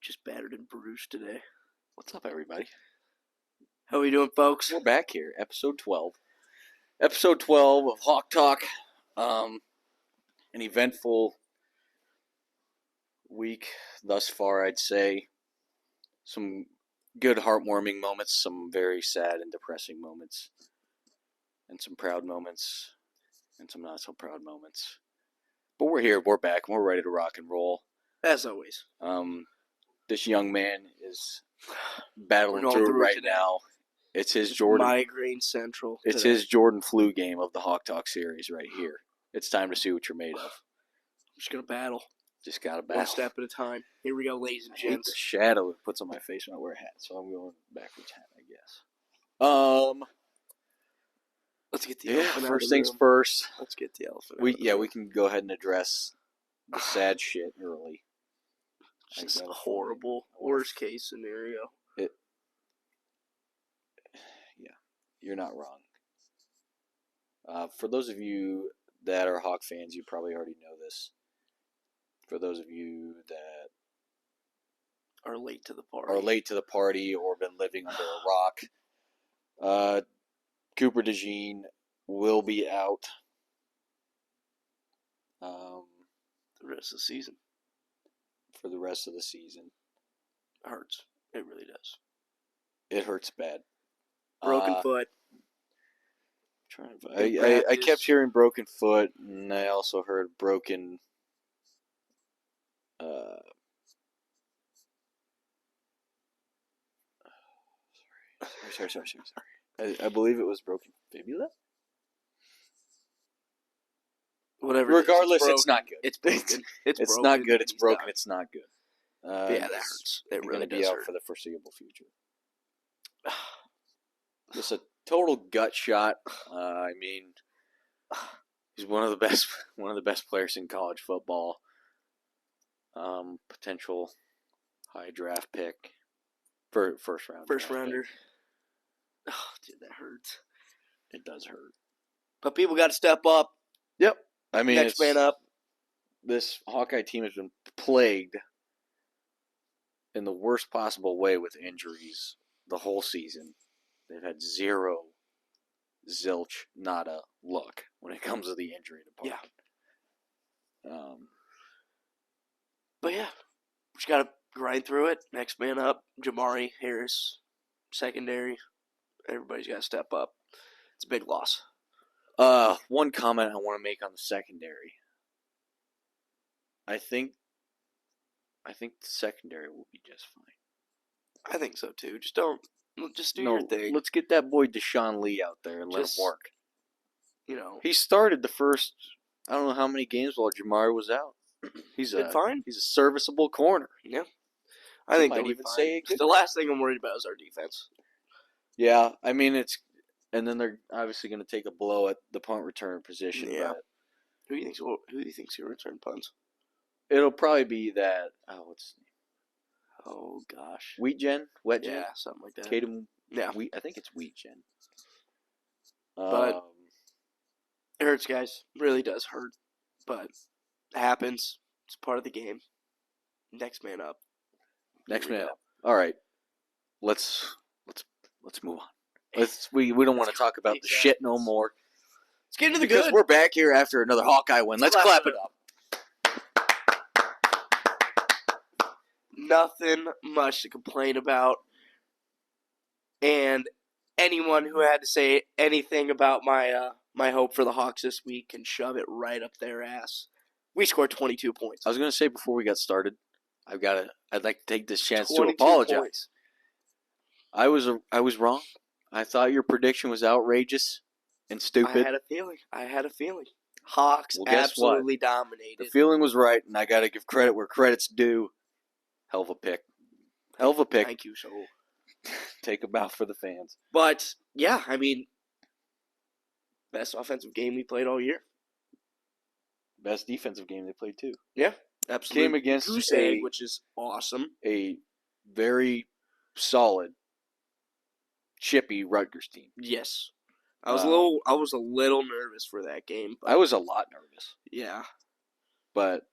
just battered and bruised today. What's up, everybody? How are we doing, folks? We're back here, episode 12. Episode 12 of Hawk Talk. An eventful week thus far, I'd say. Some good heartwarming moments, some very sad and depressing moments, and some proud moments, and some not so proud moments. But we're here, we're back, and we're ready to rock and roll. As always. This young man is battling through it right now. It's his Jordan migraine central. It's his Jordan flu game of the Hawk Talk series right here. It's time to see what you're made of. I'm just gonna battle. Just gotta battle. One step at a time. Here we go, ladies and gents. The shadow it puts on my face when I wear a hat, so I'm going backwards hat, I guess. Let's get the elephant first things first. Let's get the elephant. We can go ahead and address the sad shit early. It's just a horrible worst case scenario. You're not wrong. For those of you that are Hawk fans, you probably already know this. For those of you that are late to the party or been living under a rock, Cooper DeJean will be out the rest of the season. For the rest of the season. It hurts. It really does. It hurts bad. Broken foot. I kept hearing broken foot, and I also heard broken. Sorry. I believe it was broken fibula. Whatever. Regardless, it's not good. It's broken. It's not good. It's broken. It's not good. Yeah, that hurts. It really does. Be out for the foreseeable future. Just a total gut shot. I mean, he's one of the best players in college football. Potential high draft pick for first rounder. Oh, dude, that hurts. It does hurt. But people got to step up. Yep. I mean, next man up. This Hawkeye team has been plagued in the worst possible way with injuries the whole season. They've had zero, zilch, nada luck when it comes to the injury department. Yeah. But yeah, we just got to grind through it. Next man up, Jamari Harris, secondary. Everybody's got to step up. It's a big loss. One comment I want to make on the secondary. I think the secondary will be just fine. I think so too. Just do your thing. Let's get that boy Deshaun Lee out there and let him work. You know, he started the first I don't know how many games while Jamari was out. He's fine. He's a serviceable corner. Yeah, I think they'll even say the last thing I'm worried about is our defense. Yeah, I mean and then they're obviously going to take a blow at the punt return position. Yeah. Who do you think's going to return punts? It'll probably be that. What's his name? Oh gosh. Wetjen? Yeah, something like that. Tatum. Yeah. I think it's Wetjen. But it hurts, guys. It really does hurt. But it happens. It's part of the game. Next man up. Next man up. All right. Let's move on. We don't want to talk about the shit no more. Let's get into the because good. We're back here after another Hawkeye win. Let's clap it up. Nothing much to complain about. And anyone who had to say anything about my hope for the Hawks this week can shove it right up their ass. We scored 22 points. I was going to say before we got started, I'd like to take this chance to apologize. Points. I was wrong. I thought your prediction was outrageous and stupid. I had a feeling. Hawks absolutely dominated. The feeling was right, and I got to give credit where credit's due. Hell of a pick. Thank you, Soul. Take a bow for the fans. But, yeah, I mean, best offensive game we played all year. Best defensive game they played, too. Yeah, absolutely. Came against which is awesome. A very solid, chippy Rutgers team. Yes. I was a little nervous for that game. I was a lot nervous. Yeah. But,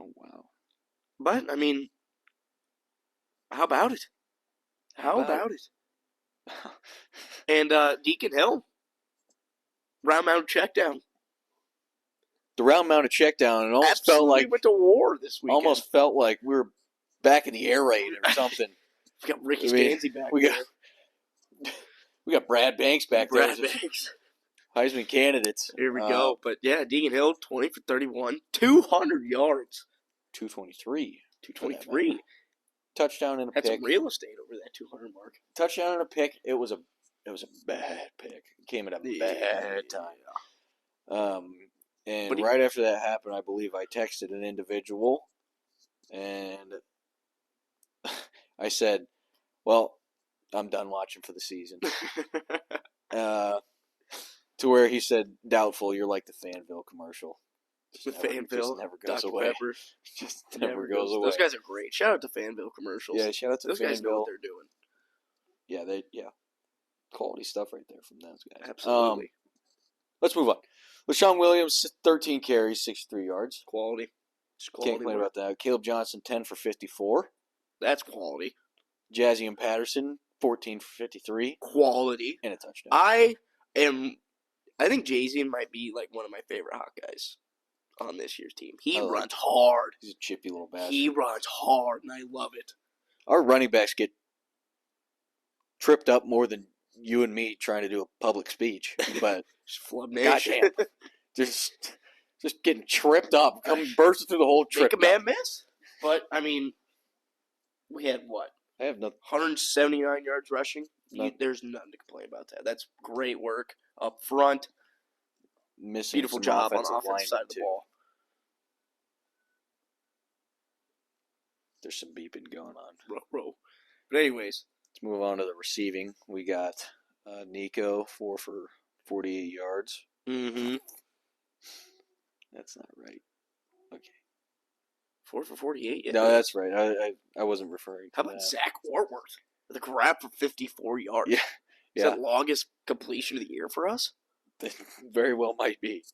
oh, wow. But, I mean, How about it? How about it? And Deacon Hill, round mound check down. The round mounted check down, and almost felt like we went to war this weekend. Almost felt like we were back in the air raid or something. We got Ricky Stanzi back there. We got Brad Banks back there. Brad Banks. Heisman candidates. Here we go. But yeah, Deacon Hill, 20 for 31, 200 yards. 223. 223. Touchdown and a That's pick. Some real estate over that 200 mark. Touchdown and a pick. It was a bad pick. It came at a bad time. And right after that happened, I believe I texted an individual, and I said, well, I'm done watching for the season. To where he said, doubtful, you're like the Fanville commercial. Fanville, never goes Dr. away. Pepper. Just never goes away. Those guys are great. Shout out to Fanville commercials. Yeah, shout out to those Fanville. Those guys know what they're doing. Yeah, quality stuff right there from those guys. Absolutely. Let's move on. LaShawn Williams, 13 carries, 63 yards. Quality. Can't complain about that. Caleb Johnson, 10 for 54. That's quality. Jazzy and Patterson, 14 for 53. Quality. And a touchdown. I think Jay-Z might be like one of my favorite Hawkeyes on this year's team. He runs hard. He's a chippy little bastard. He runs hard, and I love it. Our running backs get tripped up more than you and me trying to do a public speech. But Flub Nation. goddamn. Just getting tripped up. Bursting through the whole trip. Make a man miss. But, I mean, we had what? I have nothing. 179 yards rushing. There's nothing to complain about that. That's great work up front. Missing beautiful job on the offensive side of the too. ball. There's some beeping going on. Bro. But anyways. Let's move on to the receiving. We got Nico, 4 for 48 yards. Mm-hmm. That's not right. Okay. 4 for 48? Yeah. No, that's right. I wasn't referring to How about Zach Ortworth? The grab for 54 yards. Yeah. Is that longest completion of the year for us? It very well might be.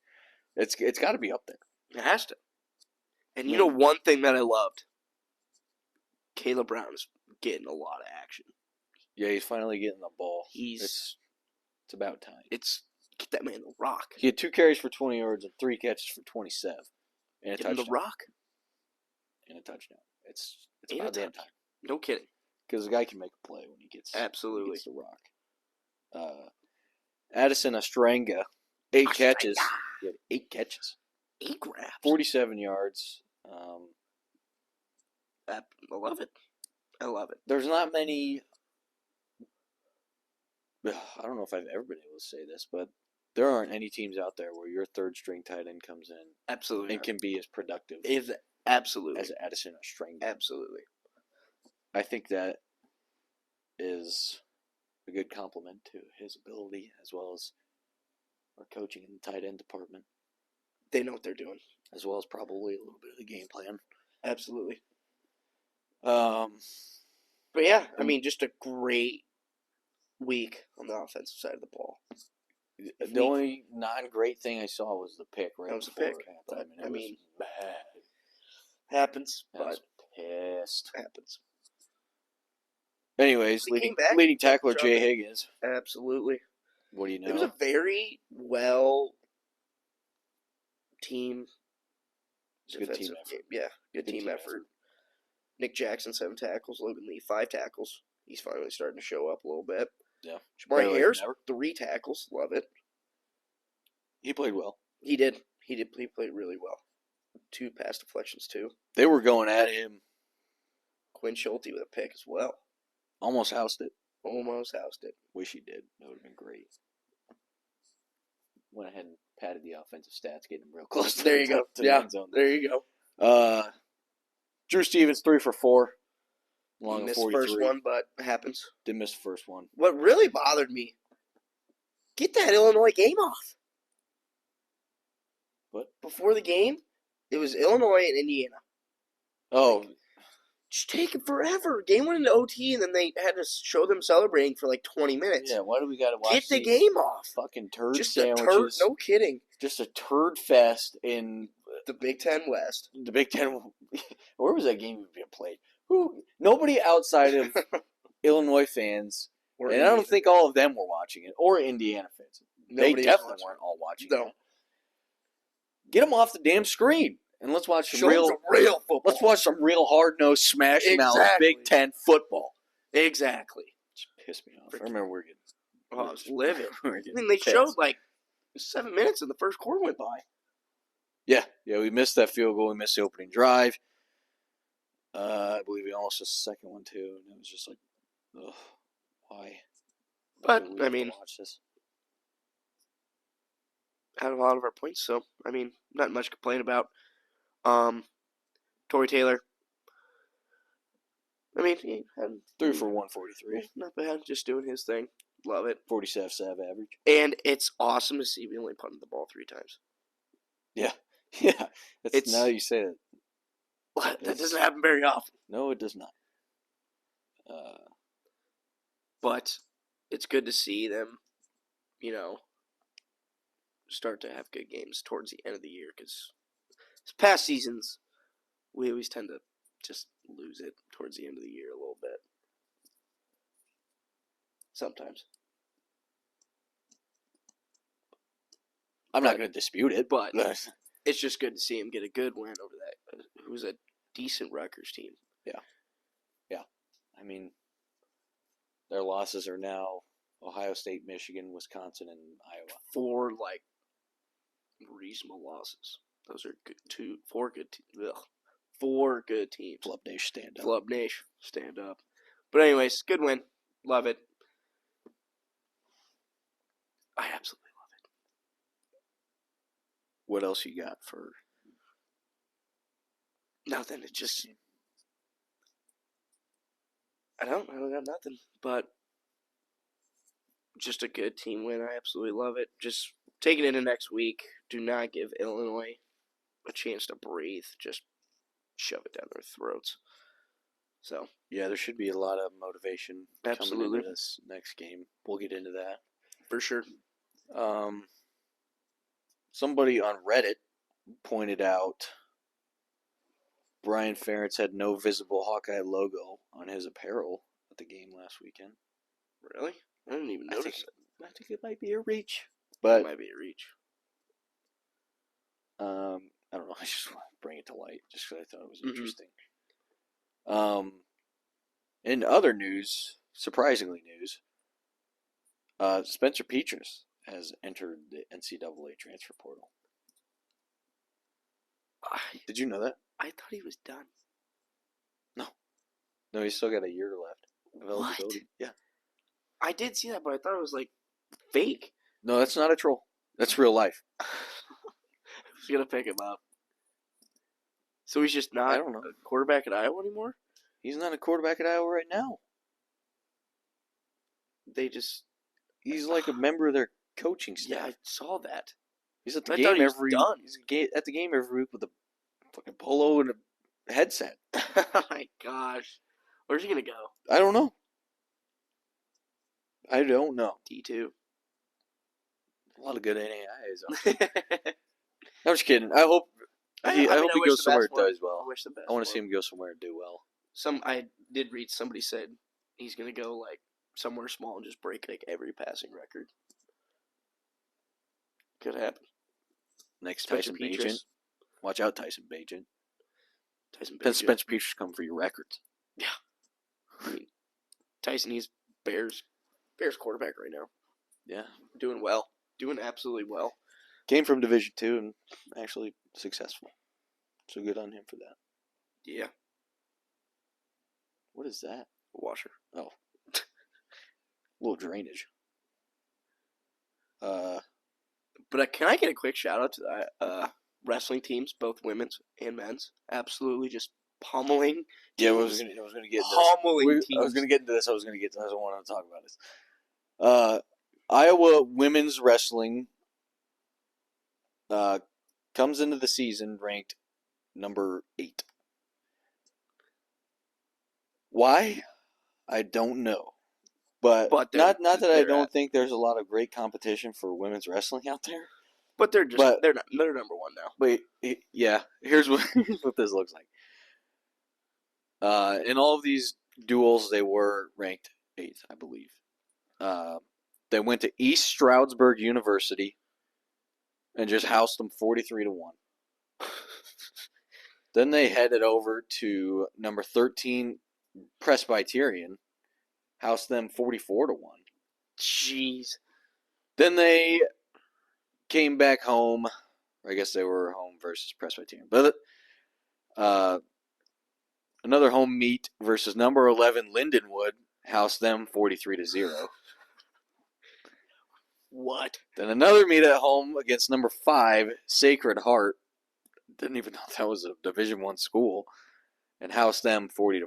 It's got to be up there. It has to. And you know one thing that I loved? Caleb Brown is getting a lot of action. Yeah, he's finally getting the ball. It's about time. Get that man the rock. He had 2 carries for 20 yards and 3 catches for 27. And a Get touchdown. him the rock. And a touchdown. It's about damn time. No kidding. Because the guy can make a play when he gets Absolutely. the rock. Addison Astrenga, 8 catches. He had 8 catches. 8 grabs. 47 yards. I love it. There's not many. I don't know if I've ever been able to say this, but there aren't any teams out there where your third string tight end comes in absolutely and can be as productive absolutely as Addison Astrenga. Absolutely. I think that is a good compliment to his ability as well as our coaching in the tight end department. They know what they're doing. As well as probably a little bit of the game plan. Absolutely. But yeah, I mean, just a great week on the offensive side of the ball. The only non-great thing I saw was the pick. Right, that was a pick. I mean, bad. Happens. I was pissed. Happens. Anyways, leading tackler Jay Higgins. Absolutely. What do you know? It was a very well team. Good team effort. Yeah, good team effort. Nick Jackson, 7 tackles. Logan Lee, 5 tackles. He's finally starting to show up a little bit. Yeah. Jamari Harris, 3 tackles. Love it. He played well. He did. He played really well. 2 pass deflections, too. They were going at him. Quinn Schulte with a pick as well. Almost housed it. Wish he did. That would have been great. Went ahead and padded the offensive stats, getting him real close to there you go. The end zone. There you go. Drew Stevens, 3 for 4. He missed the first one, but it happens. Did miss the first one. What really bothered me, get that Illinois game off. What? Before the game, it was Illinois and Indiana. Oh. Just taking forever. Game went into OT, and then they had to show them celebrating for like 20 minutes. Yeah, why do we got to watch Get the game off. Fucking turd just sandwiches. No kidding. Just a turd fest in the Big Ten West. The Big Ten. Where was that game being played? Nobody outside of Illinois fans, Or and I don't think all of them were watching it, or Indiana fans. They definitely weren't all watching it. Get them off the damn screen, and let's watch some real football. Let's watch some real hard-nosed, smash-mouth Big Ten football. Exactly. Just pissed me off. I remember we were getting. Oh, I was livid. I they showed like 7 minutes, and the first quarter went by. Yeah, we missed that field goal. We missed the opening drive. I believe we almost missed the second one too, and it was just like, ugh, why? But I mean, watch this. Had a lot of our points, so I mean, not much to complain about. Torrey Taylor. I mean, he had 3 for 143. Not bad, just doing his thing. Love it. 47 average. And it's awesome to see we only punted the ball 3 times. Yeah. It's now you say that. That doesn't happen very often. No, it does not. But it's good to see them, start to have good games towards the end of the year, because past seasons, we always tend to just lose it towards the end of the year a little bit. Sometimes. I'm not going to dispute it, but it's just good to see him get a good win over that. It was a decent Rutgers team. Yeah. I mean, their losses are now Ohio State, Michigan, Wisconsin, and Iowa. 4 reasonable losses. Those are good. 4 good. 4 good teams. Flub Nation, stand up. Flub Nation, stand up. But anyways, good win. Love it. I absolutely love it. What else you got for? Nothing. It's just. I don't got nothing. But just a good team win. I absolutely love it. Just taking it into next week. Do not give Illinois a chance to breathe. Just shove it down their throats. So yeah, there should be a lot of motivation absolutely coming into this next game. We'll get into that for sure. Somebody on Reddit pointed out Brian Ferentz had no visible Hawkeye logo on his apparel at the game last weekend. Really? I didn't even notice it. I think it might be a reach. But it might be a reach. I don't know. I just want to bring it to light just because I thought it was interesting. In other news, surprisingly news, Spencer Petras has entered the NCAA transfer portal. Did you know that? I thought he was done. No, he's still got a year left of eligibility. What? Yeah. I did see that, but I thought it was fake. No, that's not a troll. That's real life. Who's going to pick him up? So he's just not a quarterback at Iowa anymore? He's not a quarterback at Iowa right now. He's like a member of their coaching staff. Yeah, I saw that. He's at the game at the game every week with a fucking polo and a headset. Oh my gosh. Where's he going to go? I don't know. D2. A lot of good NAIs. I'm just kidding. I hope he goes somewhere and does well. I want to see him go somewhere and do well. I did read somebody said he's going to go somewhere small and just break every passing record. Could happen. Next Tyson Bagent. Watch out, Tyson Bagent. Spencer Petras come for your records. Yeah. I mean, Tyson, he's Bears quarterback right now. Yeah. Doing well. Doing absolutely well. Came from Division II and actually successful. So good on him for that. Yeah. What is that? Washer. Oh. A little drainage. But can I get a quick shout out to the wrestling teams, both women's and men's? Absolutely just pummeling teams. Yeah, I was going to get pummeling teams. I was going to get into this. I don't want to talk about this. Iowa women's wrestling comes into the season ranked number 8. Why? I don't know. But not that I don't think there's a lot of great competition for women's wrestling out there. But they're number 1 now. Wait, yeah. Here's what this looks like. In all of these duels, they were ranked 8th, I believe. They went to East Stroudsburg University and just housed them 43-1. Then they headed over to number 13 Presbyterian, housed them 44-1. Jeez. Then they came back home. I guess they were home versus Presbyterian. But another home meet versus number 11 Lindenwood housed them 43-0. What? Then another meet at home against number 5 Sacred Heart. Didn't even know that was a Division I school, and housed them 40-4.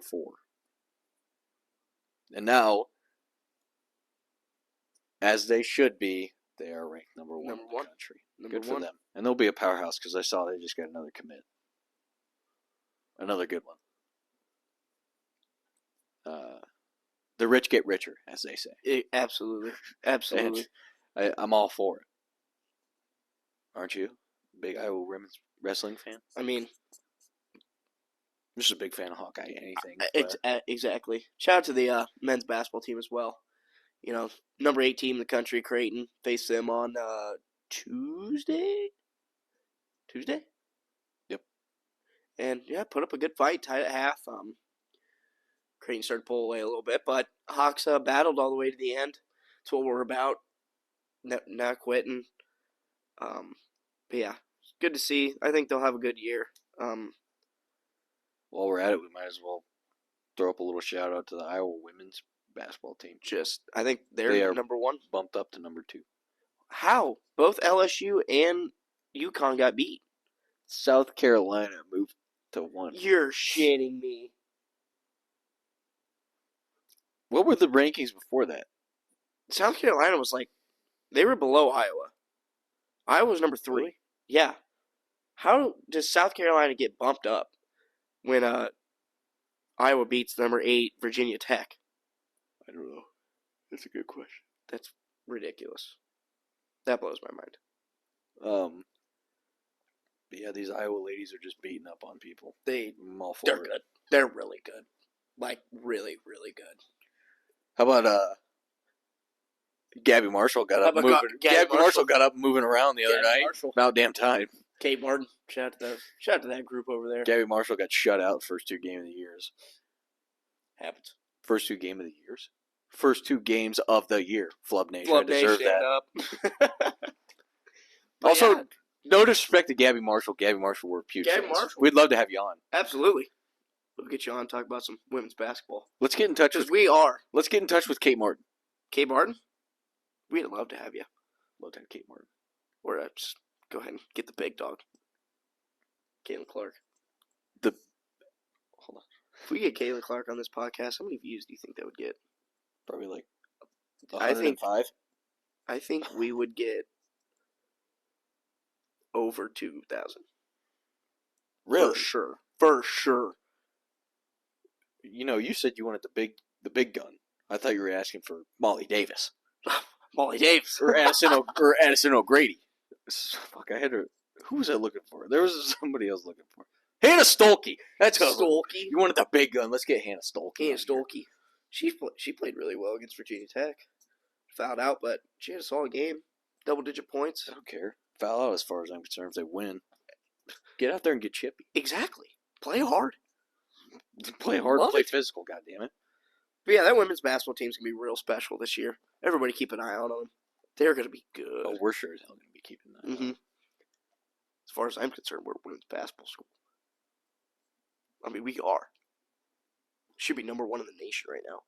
And now, as they should be, they are ranked number 1 in the country. Good for them. And they'll be a powerhouse because I saw they just got another commit. Another good one. The rich get richer, as they say. Absolutely. Absolutely. I'm all for it. Aren't you? Big Iowa women's wrestling fan? I mean, I'm just a big fan of Hawkeye, anything. Exactly. Shout out to the men's basketball team as well. You know, number 8 team in the country, Creighton. Faced them on Tuesday? Yep. And, yeah, put up a good fight, tied at half. Creighton started to pull away a little bit, but Hawks battled all the way to the end. That's what we're about. Not quitting. But, yeah, it's good to see. I think they'll have a good year. While we're at it, we might as well throw up a little shout out to the Iowa women's basketball team. I think they are number 1. Bumped up to number 2. How? Both LSU and UConn got beat. South Carolina moved to 1. You're shitting me. What were the rankings before that? South Carolina was they were below Iowa. Iowa was number 3. Really? Yeah. How does South Carolina get bumped up when Iowa beats number 8 Virginia Tech? I don't know. That's a good question. That's ridiculous. That blows my mind. But yeah, these Iowa ladies are just beating up on people. They're good. They're really good. Really, really good. How about Gabby Marshall got up moving. Gabby Marshall got up moving around the other night. About damn time. Kate Martin. Shout out to that group over there. Gabby Marshall got shut out first 2 game of the years. Happens. First 2 game of the years? First 2 games of the year. Flub Nation. Flub Nation deserve that. Up. Also, yeah. No disrespect to Gabby Marshall. Gabby Marshall, we're huge fans. Marshall. We'd love to have you on. Absolutely. We'll get you on and talk about some women's basketball. Let's get in touch with Let's get in touch with Kate Martin. Kate Martin? We'd love to have you. Love to have Kate Martin. Or just go ahead and get the big dog. Caitlin Clark. Hold on. If we get Caitlin Clark on this podcast, how many views do you think that would get? Probably 105. I think we would get over 2,000. Really? For sure. You know, you said you wanted the big gun. I thought you were asking for Molly Davis. Molly Davis. or Addison O'Grady. Fuck, who was I looking for? There was somebody else looking for. Hannah Stolke. That's Stolke. You wanted the big gun. Let's get Hannah Stolke. Hannah Stolke. She played really well against Virginia Tech. Fouled out, but she had a solid game. Double-digit points. I don't care. Foul out as far as I'm concerned if they win. Get out there and get chippy. Exactly. Play hard. Play hard. Play physical, goddammit. But yeah, that women's basketball team's going to be real special this year. Everybody keep an eye on them. They're going to be good. Oh, we're sure as hell going to be keeping an eye on them. As far as I'm concerned, we're a women's basketball school. I mean, we are. Should be number 1 in the nation right now.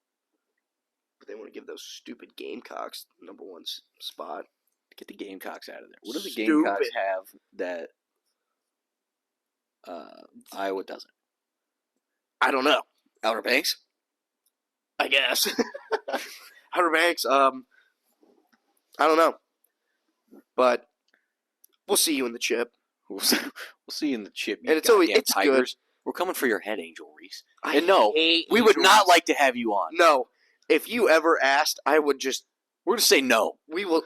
But they want to give those stupid Gamecocks number 1 spot. Get the Gamecocks out of there. What do the Gamecocks have that Iowa doesn't? I don't know. Outer Banks? I guess. Outer Banks, I don't know. But we'll see you in the chip. We'll see you in the chip. And it's Tigers. Good. We're coming for your head, Angel Reese. And no, we would not like to have you on. No. If you ever asked, I would just... We're going to say no.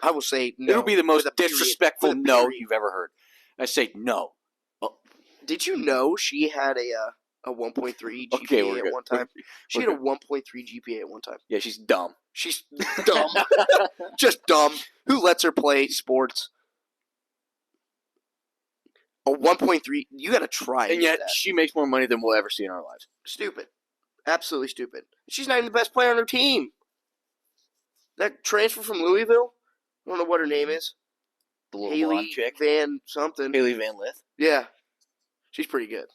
I will say no. It'll be the most disrespectful no you've ever heard. I say no. Did you know she had a a 1.3 GPA Okay, we're at good. one time. She We're had a 1.3 GPA at one time. Yeah, she's dumb. She's dumb. Just dumb. Who lets her play sports? A 1.3. You got to try. And yet, that. she makes more money than we'll ever see in our lives. Stupid. Absolutely stupid. She's not even the best player on her team. That transfer from Louisville, I don't know what her name is. The little Haley blonde chick. Van something. Haley Van Lith. Yeah. She's pretty good.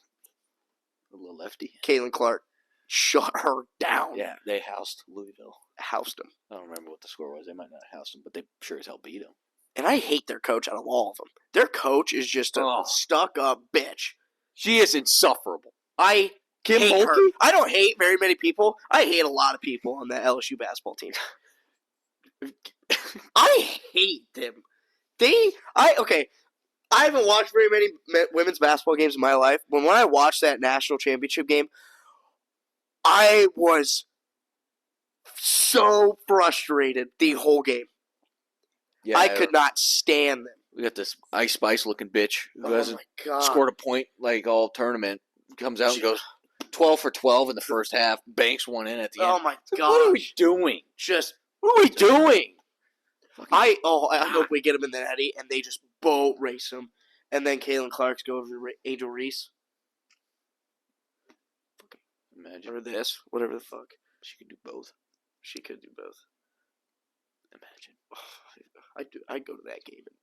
The little lefty. Caitlin Clark. Shut her down. Yeah, they housed Louisville. Housed them. I don't remember what the score was. They might not have housed them, but they sure as hell beat them. And I hate their coach out of all of them. Their coach is just a stuck-up bitch. She is insufferable. I Kim hate Mulkey? her. I don't hate very many people. I hate a lot of people on the LSU basketball team. I hate them. I haven't watched very many women's basketball games in my life. When I watched that national championship game, I was so frustrated the whole game. Yeah, I could not stand them. We got this Ice Spice looking bitch who hasn't my God. scored a point like all tournament. Comes out and goes 12 for 12 in the first half. Banks one in at the end. Oh my God! What are we doing? What are we doing? I hope we get them in the netty and they just boat race them, and then Caitlin Clark's go over to Angel Reese. Imagine. Or this, whatever the fuck. She could do both. She could do both. Imagine. I'd go to that game and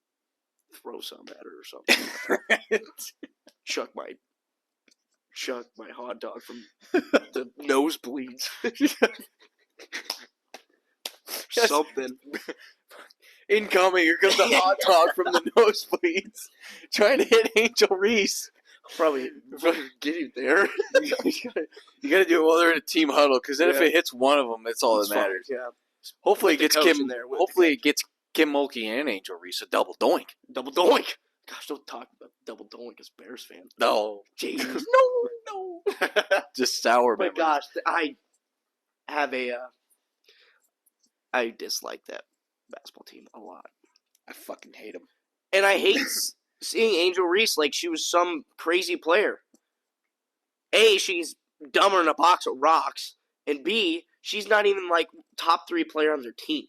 throw some at her or something. Chuck my hot dog from the nosebleeds. Something. Incoming, here comes the hot dog from the nosebleeds. Trying to hit Angel Reese. Probably get you there. You got to do it while they're in a team huddle, because then if it hits one of them, that's all that matters. Yeah. Hopefully, With it gets Kim Mulkey and Angel Reese a double doink. Double doink. Gosh, don't talk about double doink as Bears fan. No. Jeez. No. Just sour. Oh my gosh, I have I dislike that basketball team a lot. I fucking hate them. And I hate seeing Angel Reese like she was some crazy player. A, she's dumber than a box of rocks. And B, she's not even like top 3 player on their team.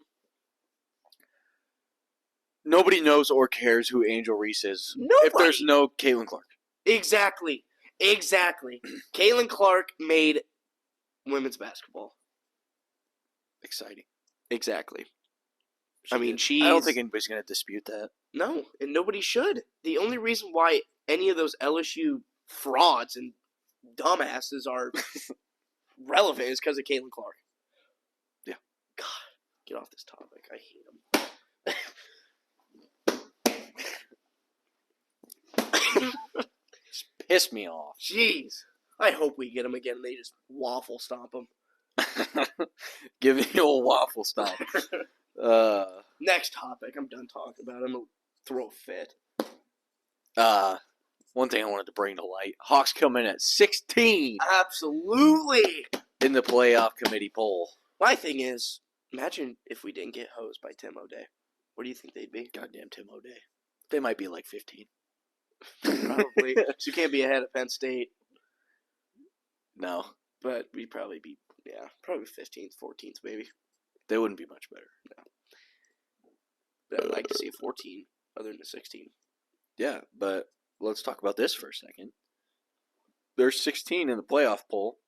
Nobody knows or cares who Angel Reese is. Nobody. If there's no Caitlin Clark. Exactly. Caitlin Clark made women's basketball Exciting. Exactly. I don't think anybody's going to dispute that. No, and nobody should. The only reason why any of those LSU frauds and dumbasses are relevant is because of Caitlin Clark. Yeah. God, get off this topic. I hate him. Piss me off. Jeez. I hope we get him again and they just waffle stomp him. Give me the old waffle stomp. Next topic. I'm done talking about it. I'm going to throw a fit. One thing I wanted to bring to light. Hawks come in at 16. Absolutely. In the playoff committee poll. My thing is, imagine if we didn't get hosed by Tim O'Day. Where do you think they'd be? Goddamn Tim O'Day. They might be like 15. Probably. So you can't be ahead of Penn State. No. But we'd probably be, probably 15th, 14th maybe. They wouldn't be much better. No. But I'd like to see a 14 other than a 16. Yeah, but let's talk about this for a second. They're 16 in the playoff poll,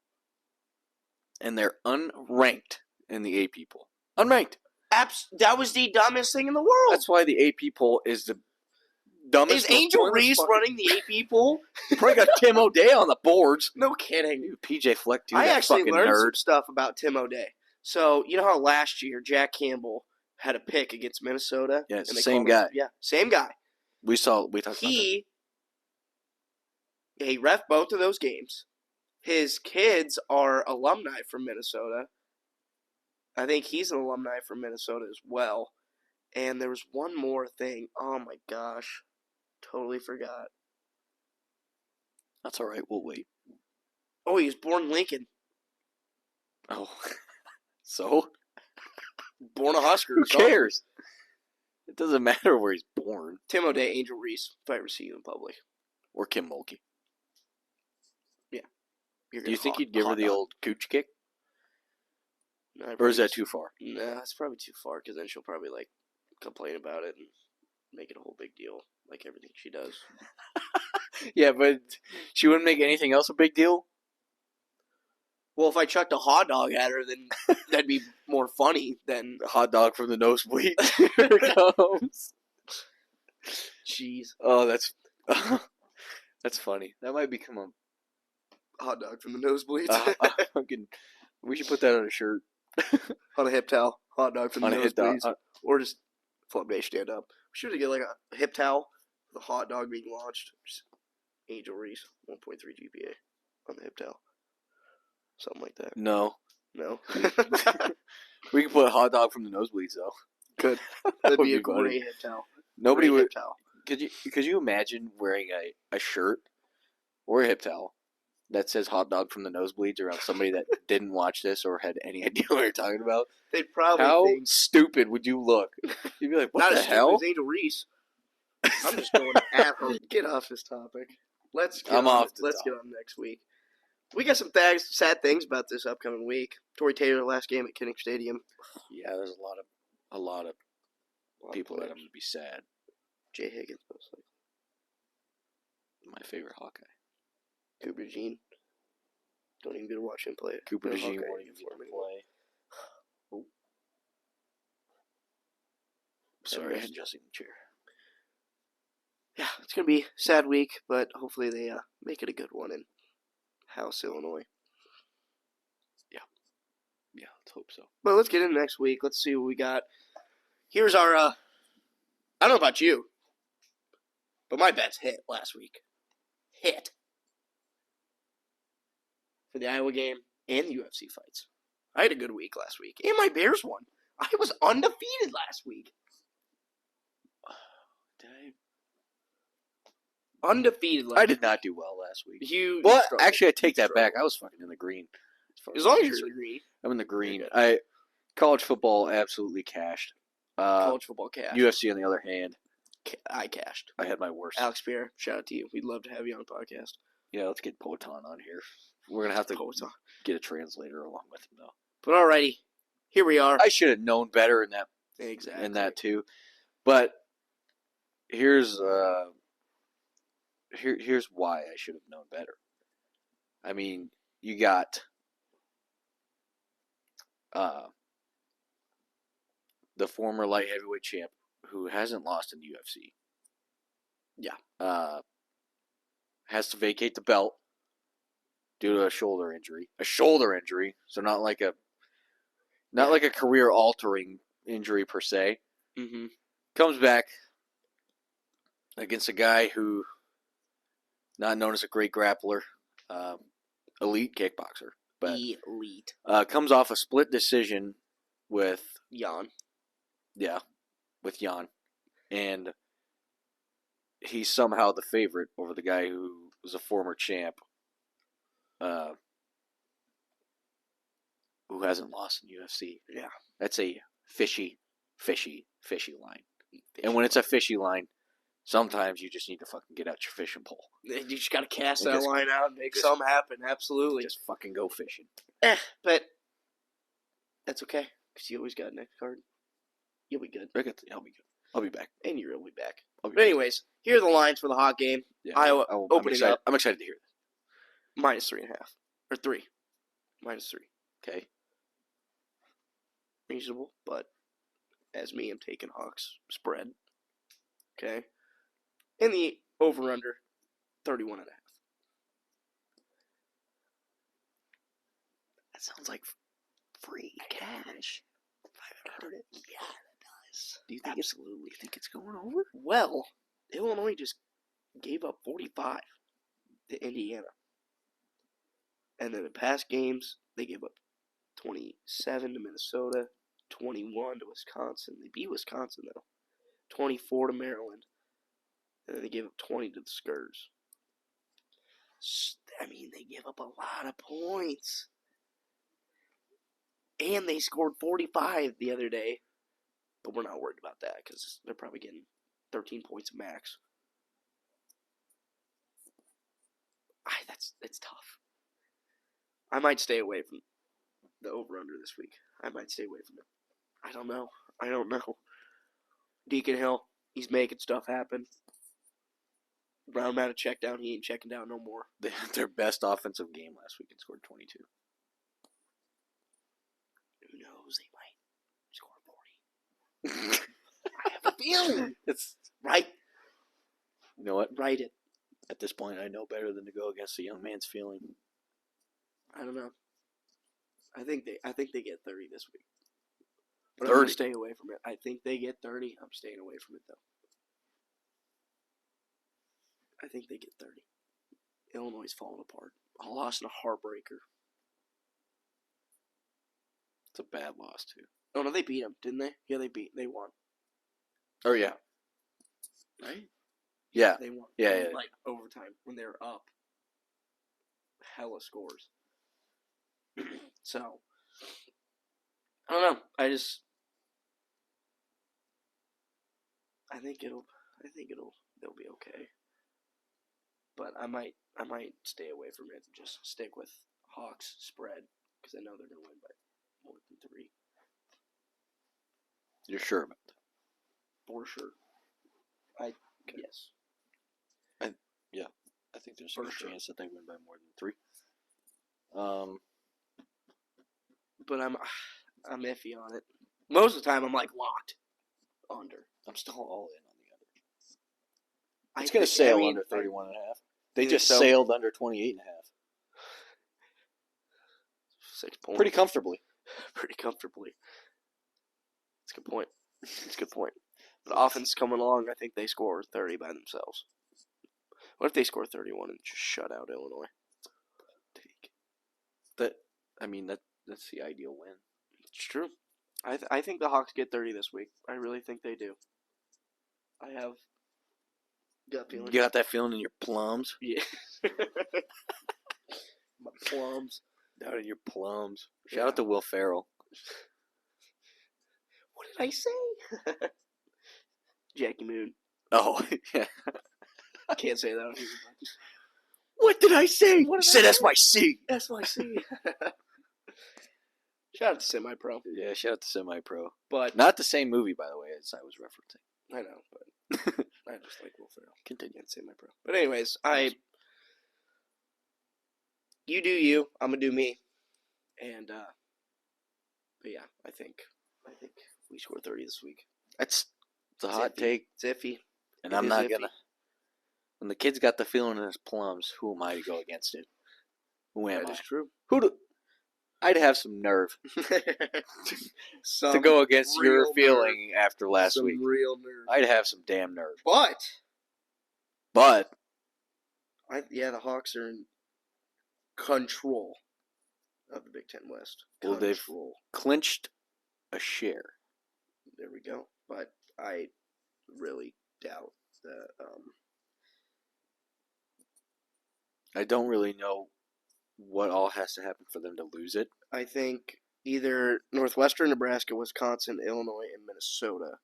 and they're unranked in the AP poll. Unranked. That was the dumbest thing in the world. That's why the AP poll is the dumbest. Is Angel Reese running the AP poll? You probably got Tim O'Day on the boards. No kidding. PJ Fleck, too. I actually learned nerd. some stuff about Tim O'Day. So, you know how last year Jack Campbell had a pick against Minnesota? Yeah, it's the same guy. Yeah, same guy. We talked about that. He ref both of those games. His kids are alumni from Minnesota. I think he's an alumni from Minnesota as well. And there was one more thing. Oh my gosh. Totally forgot. That's all right. We'll wait. Oh, he was born in Lincoln. Oh. So? Born a Husker. Who cares? It doesn't matter where he's born. Tim O'Day, Angel Reese, if I ever see you in public. Or Kim Mulkey. Yeah. you're Do you getting think you'd give her hot the dog. old cooch kick? No, Or is that too far? Nah, that's probably too far because then she'll probably like complain about it and make it a whole big deal, like everything she does. Yeah, but she wouldn't make anything else a big deal? Well, if I chucked a hot dog at her, then that'd be more funny than. The hot dog from the nosebleed. Here it comes. Jeez. Oh, that's funny. That might become Hot dog from the nosebleeds. fucking. We should put that on a shirt. On a hip towel. Hot dog from the On a hip dog. nosebleeds. Or just Flub Day stand up. We should get like a hip towel with a hot dog being launched. Just Angel Reese, 1.3 GPA on the hip towel. Something like that. No. No. We can put a hot dog from the nosebleeds, though. Good. That'd would be a be funny. great hip towel. Nobody Great would. hip towel. Could you imagine wearing a shirt or a hip towel that says hot dog from the nosebleeds around somebody that didn't watch this or had any idea what you're talking about? They'd probably How think. stupid would you look? You'd be like, what Not the as stupid hell? as Angel Reese. I'm just going at her. Get off this topic. Let's get on next week. We got some sad things about this upcoming week. Tory Taylor last game at Kinnick Stadium. Yeah, there's a lot of people that I'm gonna be sad. Jay Higgins, most likely. My favorite Hawkeye. Cooper Jean. Don't even get to watch him play. Cooper No DeJean Hawkeye won't even get uniform to anymore. play. Oh. Sorry, I had adjusting the chair. Yeah, it's going to be a sad week, but hopefully they make it a good one in House, Illinois. Yeah, let's hope so. But let's get into next week. Let's see what we got. Here's our, I don't know about you, but my bets hit last week. Hit. For the Iowa game and the UFC fights. I had a good week last week. And my Bears won. I was undefeated last week. Undefeated last week. I did not do well last week. Well, actually, I take that back. I was fucking in the green. As long as you're in the green. I'm in the green. Okay. College football absolutely cashed. College football cashed. UFC, on the other hand, I cashed. I had my worst. Alex Pierre, shout out to you. We'd love to have you on the podcast. Yeah, let's get Poton on here. We're going to have to get a translator along with him, though. But alrighty, here we are. I should have known better in that. Exactly. In that, too. But here's why I should have known better. I mean, you got the former light heavyweight champ who hasn't lost in the UFC. Yeah. Has to vacate the belt due to a shoulder injury. A shoulder injury, so not like a career altering injury per se. Mm-hmm. Comes back against a guy who, not known as a great grappler, elite kickboxer, but elite. Comes off a split decision with Jan. Yeah, with Jan, and he's somehow the favorite over the guy who was a former champ, who hasn't lost in UFC. Yeah, that's a fishy line. And when it's a fishy line, sometimes you just need to fucking get out your fishing pole. You just got to cast that line out and make something happen. Absolutely. Just fucking go fishing. But that's okay, because you always got a next card. You'll be good. I'll be good. I'll be back. And you'll be back. But anyways, here are the lines for the hot game. Yeah, Iowa opening up. I'm excited to hear this. -3.5. Or 3. -3. Okay. Reasonable, but as me, I'm taking Hawks spread. Okay. And the over-under, 31.5. That sounds like free cash. Yeah, that does. Do you think Absolutely. You think it's going over? Well, Illinois just gave up 45 to Indiana. And then in past games, they gave up 27 to Minnesota, 21 to Wisconsin. They beat Wisconsin, though. 24 to Maryland. And then they gave up 20 to the Skurs. I mean, they give up a lot of points. And they scored 45 the other day. But we're not worried about that because they're probably getting 13 points max. That's tough. I might stay away from the over-under this week. I might stay away from it. I don't know. Deacon Hill, he's making stuff happen. Brown had a check down. He ain't checking down no more. They had their best offensive game last week and scored 22. Who knows? They might score 40. I have a feeling. It's right. You know what? Write it. At this point, I know better than to go against a young man's feeling. I don't know. I think they get 30 this week. But 30. I'm going to stay away from it. I think they get 30. I'm staying away from it, though. I think they get 30. Illinois is falling apart. A loss and a heartbreaker. It's a bad loss, too. Oh, no, they beat them, didn't they? Yeah, they won. Oh, yeah. Right? Yeah. They won. Yeah. Like, overtime, when they were up. Hella scores. So, I don't know. I think they'll be okay. But I might stay away from it and just stick with Hawks spread because I know they're going to win by more than 3. You're sure about that? For sure. Yes. I think there's a For good sure. chance that they win by more than 3. But I'm iffy on it. Most of the time, I'm like locked under. I'm still all in on the under. I It's going to think- sail I mean, under 31 and a half. They You think just so? sailed under 28 and a half. 6 points. Pretty comfortably. Pretty comfortably. That's a good point. That's a good point. But offense coming along, I think they score 30 by themselves. What if they score 31 and just shut out Illinois? That's the ideal win. It's true. I think the Hawks get 30 this week. I really think they do. I have gut feeling. You got that feeling in your plums? Yeah. My plums. Down in your plums. Yeah. Shout out to Will Ferrell. What did I say? Jackie Moon. Oh, yeah. Can't say that on here. What did I say? What did He said I say? SYC. SYC. Shout out to Semi-Pro. Yeah, shout out to Semi-Pro. But Not the same movie, by the way, as I was referencing. I know, but I just like Will Ferrell. Continue. Can't say my pro. But anyways, you do you. I'm gonna do me. And but yeah, I think we score 30 this week. That's the It's hot iffy. take, It's iffy. and It I'm is not iffy. gonna. When the kid's got the feeling in his plums, who am I to go against it? Who am That I? is true. I'd have some nerve to Some go against your real feeling after last Some week. real nerve. I'd have some damn nerve. But But the Hawks are in control of the Big Ten West. Well, they've- Control. clinched a share. There we go. But I really doubt that. I don't really know what all has to happen for them to lose it. I think either Northwestern, Nebraska, Wisconsin, Illinois, and Minnesota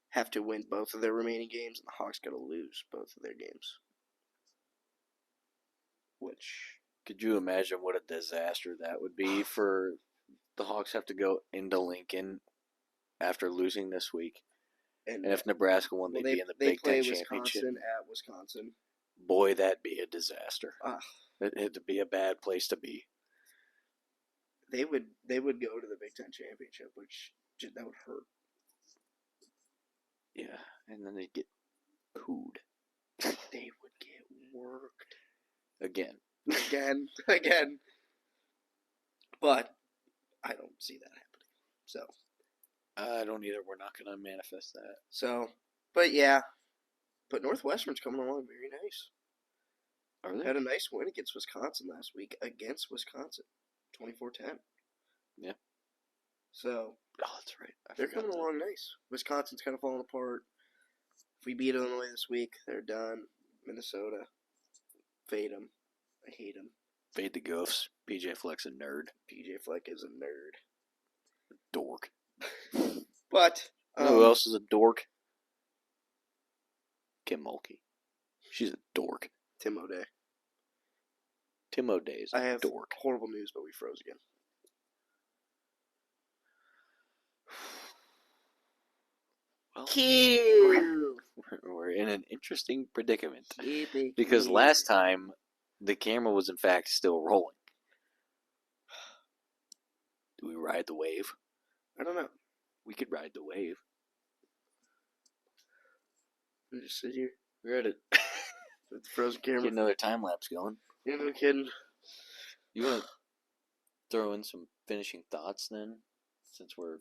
have to win both of their remaining games, and the Hawks got to lose both of their games. Which Could you imagine what a disaster that would be for the Hawks have to go into Lincoln after losing this week? And if Nebraska won, they'd be in the Big play Ten Championship. Wisconsin at Wisconsin. Boy, that'd be a disaster. Ah. It'd be a bad place to be. They would go to the Big Ten Championship, which that would hurt. Yeah, and then they'd get pooed. They would get worked Again. again. But I don't see that happening. So I don't either. We're not going to manifest that. But yeah. But Northwestern's coming along very nice. Are they? Had a nice win against Wisconsin last week. Against Wisconsin. 24-10. Yeah. So Oh, that's right. they're coming along nice. Wisconsin's kind of falling apart. If we beat Illinois this week, they're done. Minnesota. Fade them. I hate them. Fade the Goofs. PJ Fleck's a nerd. PJ Fleck is a nerd. Dork. But You know who else is a dork? Kim Mulkey. She's a dork. Tim O'Day. Tim O'Day's I have dork. horrible news, but we froze again. Well, we're in an interesting predicament because last time the camera was in fact still rolling. Do we ride the wave? I don't know. We could ride the wave. We just sit here We're at it. with the frozen camera. Get another time lapse going. Yeah, no kidding. You want to throw in some finishing thoughts then, since we're.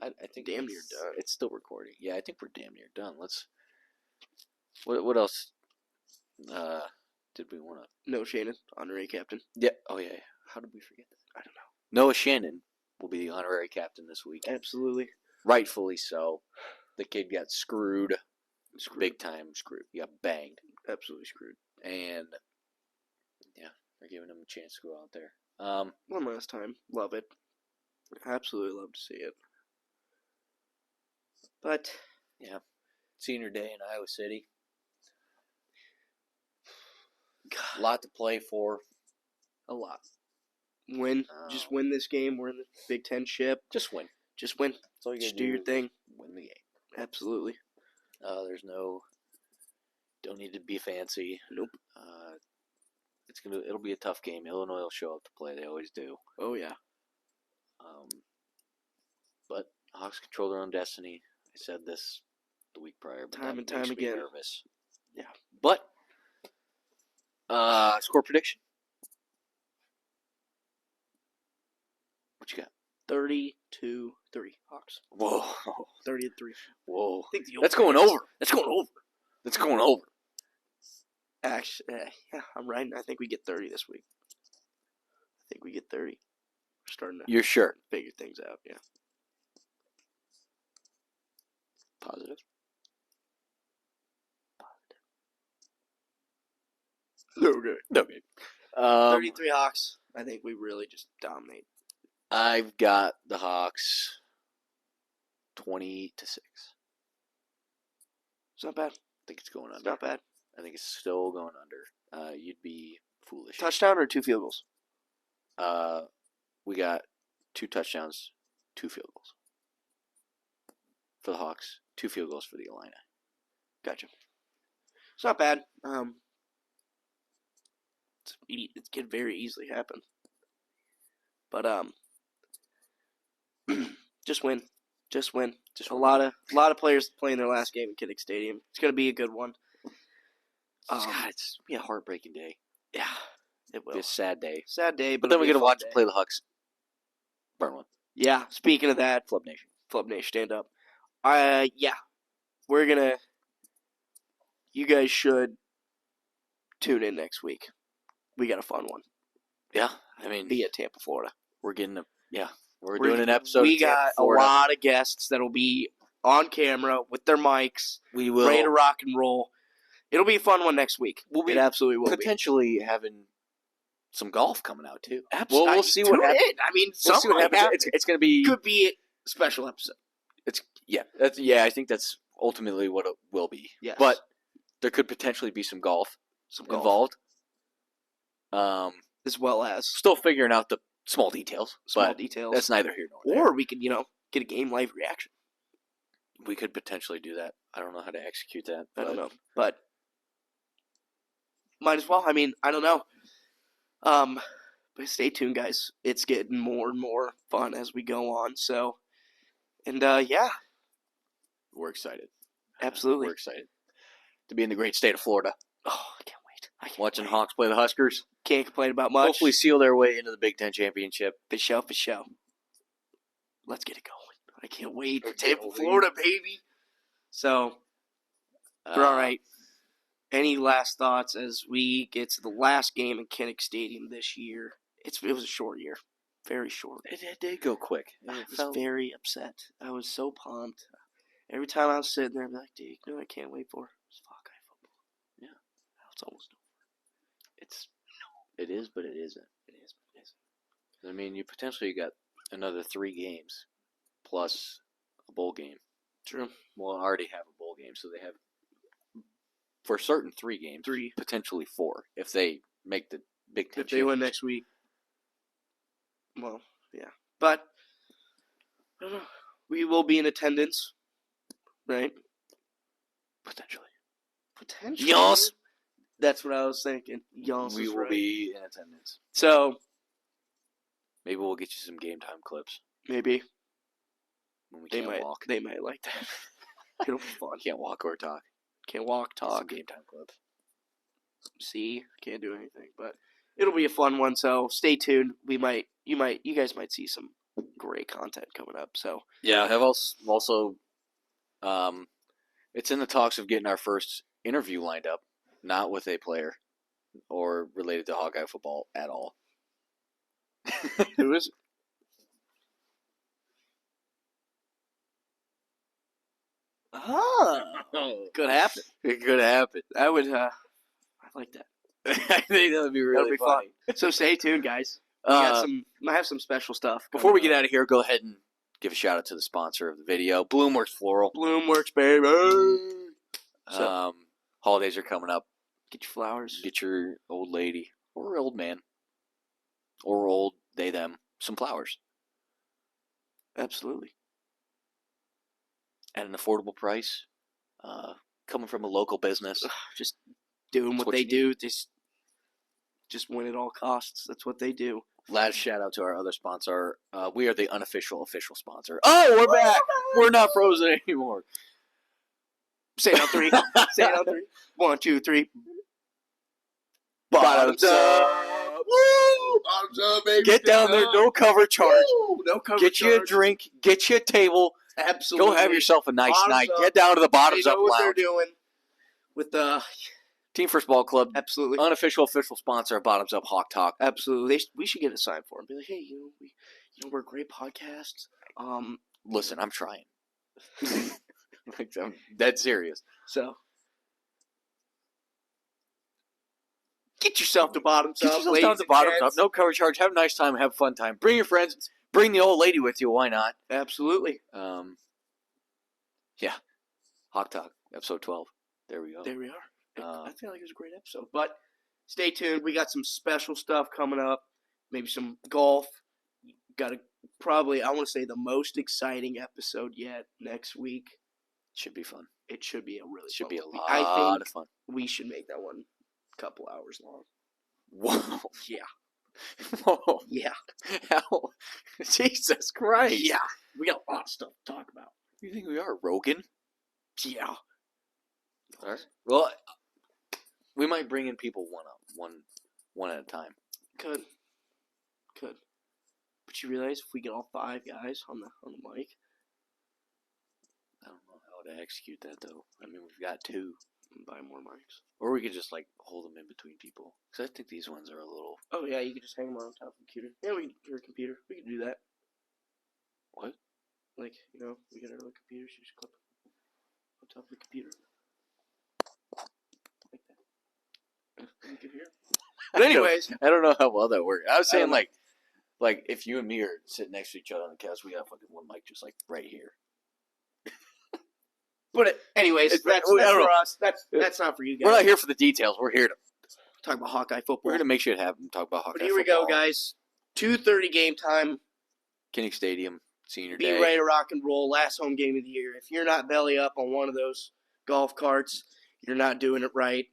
I think damn near done. It's still recording. Yeah, I think we're damn near done. Let's. What else? Did we want to? No, Shannon, honorary captain. Yeah. Oh yeah. How did we forget that? I don't know. Noah Shannon will be the honorary captain this week. Absolutely. Rightfully so. The kid got screwed. Big time screwed. He got banged. Absolutely screwed. And yeah, they're giving him a chance to go out there. One last time. Love it. Absolutely love to see it. But yeah, senior day in Iowa City. A lot to play for. A lot. Win. Just win this game. We're in the Big Ten ship. Just win. Just win. That's all you just do your thing. Win the game. Absolutely. There's no. Don't need to be fancy. Nope. It'll be a tough game. Illinois will show up to play. They always do. Oh yeah. But Hawks control their own destiny. I said this the week prior, but time that and time makes me again. Nervous. Yeah. But score prediction. What you got? 30-3 Hawks. Whoa. 30-3. Whoa. I think That's going over. That's going over. That's going over. Actually, yeah, I'm right. I think we get 30 this week. I think we get 30. We're starting to You're sure? figure things out, yeah. Positive. Okay. Okay. 33 Hawks. I think we really just dominate. I've got the Hawks 20-6. It's not bad. I think it's going under. It's not bad. I think it's still going under. You'd be foolish. Touchdown or 2 field goals? We got 2 touchdowns, 2 field goals. For the Hawks, 2 field goals for the Illini. Gotcha. It's not bad. It can very easily happen. But just win. Just win. Just a lot of players playing their last game in Kinnick Stadium. It's gonna be a good one. God, it's gonna be a heartbreaking day. Yeah, it will. It'll be a sad day. Sad day, But then we get to watch them play the Hawks. Burn one. Yeah. Speaking of that, Flub Nation. Flub Nation, stand up. Yeah, we're gonna. You guys should tune in next week. We got a fun one. Yeah, I mean, Be at Tampa, Florida. we're getting a We're doing an episode. We of Tampa, got Florida. a lot of guests that'll be on camera with their mics, We will ready to rock and roll. It'll be a fun one next week. It absolutely will potentially having some golf coming out too. Absolutely. We'll see what happens. I mean, We'll see what happens. It's going to be. Could be a special episode. I think that's ultimately what it will be. Yes. But there could potentially be some golf involved. As well as Still figuring out the small details. details. That's neither here nor there. Or we could, get a game live reaction. We could potentially do that. I don't know how to execute that. I don't know. But might as well. I mean, I don't know. But stay tuned, guys. It's getting more and more fun as we go on. So, and yeah. We're excited. Absolutely. We're excited to be in the great state of Florida. Oh, I can't wait. Watching Hawks play the Huskers. Can't complain about much. Hopefully seal their way into the Big Ten championship. For show. Let's get it going. I can't wait for Tampa, Florida, baby. So, we're all right. Any last thoughts as we get to the last game in Kinnick Stadium this year? It was a short year. Very short. It did go quick. I was very upset. I was so pumped. Every time I was sitting there, I'd be like, dude, you know what I can't wait for? It's Hawkeye football. Yeah. Now it's almost over. It is, but it isn't. It is, but it isn't. I mean, you potentially got another 3 games plus a bowl game. True. Well, already have a bowl game, so they have, for certain, 3 games. 3. Potentially 4, if they make the Big Ten. If they win next week, well, yeah. But I don't know. We will be in attendance, right? Potentially. Yes. That's what I was thinking. Yes, we will be in attendance. So maybe we'll get you some game time clips. Maybe. When we can't walk. They might like that. It'll be fun. Can't walk or talk. Can't walk, talk. Some game time clips. See, can't do anything, but it'll be a fun one. So stay tuned. You guys might see some great content coming up. So yeah, I've also, it's in the talks of getting our first interview lined up, not with a player or related to Hawkeye football at all. Who is it? Could happen. It could happen. I would. I like that. I think that would be really funny. So stay tuned, guys. Might have some special stuff. Before we get out of here, go ahead and give a shout out to the sponsor of the video, Bloomworks Floral. Bloomworks, baby. Holidays are coming up. Get your flowers. Get your old lady or old man or old they them some flowers. Absolutely. At an affordable price. Coming from a local business. Just doing what they do. Just win at all costs. That's what they do. Last shout out to our other sponsor. We are the unofficial official sponsor. Oh, we're back. We're not frozen anymore. Say it on three. Say it on three. 1, 2, 3. Bottoms up. Woo! Bottoms up, baby. Get down there. No cover charge. Woo! No cover Get charge. you a drink. Get you a table. Absolutely. Go have yourself a nice Bottoms night. up. Get down to the Bottoms They know Up what Lounge. they're doing with the Team First Ball Club. absolutely Unofficial official sponsor of Bottoms Up Hawk Talk. Absolutely. We should get a sign for them. Be like, hey, we're a great podcast. Listen, I'm trying. I'm dead serious. So get yourself to Bottoms Get Up. yourself down to the Bottoms Up. No cover charge. Have a nice time. Have a fun time. Bring your friends. Bring the old lady with you. Why not? Absolutely. Yeah. Hawk Talk, episode 12. There we go. There we are. I feel like it was a great episode. But stay tuned. We got some special stuff coming up. Maybe some golf. Got probably, I want to say, the most exciting episode yet next week. Should be fun. It should be a really Should fun be a one. lot of fun. We should make that one a couple hours long. Whoa. Yeah. Whoa. Yeah. Hell. Jesus Christ. Yeah. We got a lot of stuff to talk about. You think we are Rogan? Yeah. All right. Well, we might bring in people one at a time. Could. But you realize if we get all 5 guys on the mic, I don't know how to execute that though. I mean, we've got 2. and buy more mics. Or we could just hold them in between people. Because I think these ones are a little. Oh yeah, you could just hang them on top of the computer. Yeah, your computer. We could do that. What? Like, we get our little computers, you just clip on top of the computer. Like that. You can hear. But anyways, I don't know how well that works. I was saying like if you and me are sitting next to each other on the couch, we got fucking one mic just like right here. But anyways, that's for us. That's not for you guys. We're not here for the details. We're here to talk about Hawkeye football. We're here to make sure it happens. Talk about Hawkeye But here football. we go, guys. 2:30 game time. Kinnick Stadium, senior Be day. ready to rock and roll. Last home game of the year. If you're not belly up on one of those golf carts, you're not doing it right.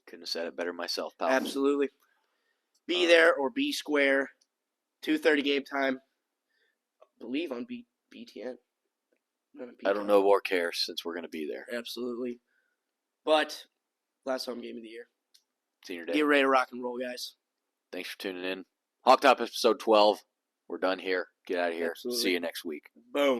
Couldn't have said it better myself, pal. Absolutely. Be there or be square. 2:30 game time. I believe on BTN. I don't know or care since we're going to be there. Absolutely. But last home game of the year. Senior day. Get ready to rock and roll, guys. Thanks for tuning in. Hawk Top episode 12. We're done here. Get out of here. Absolutely. See you next week. Boom.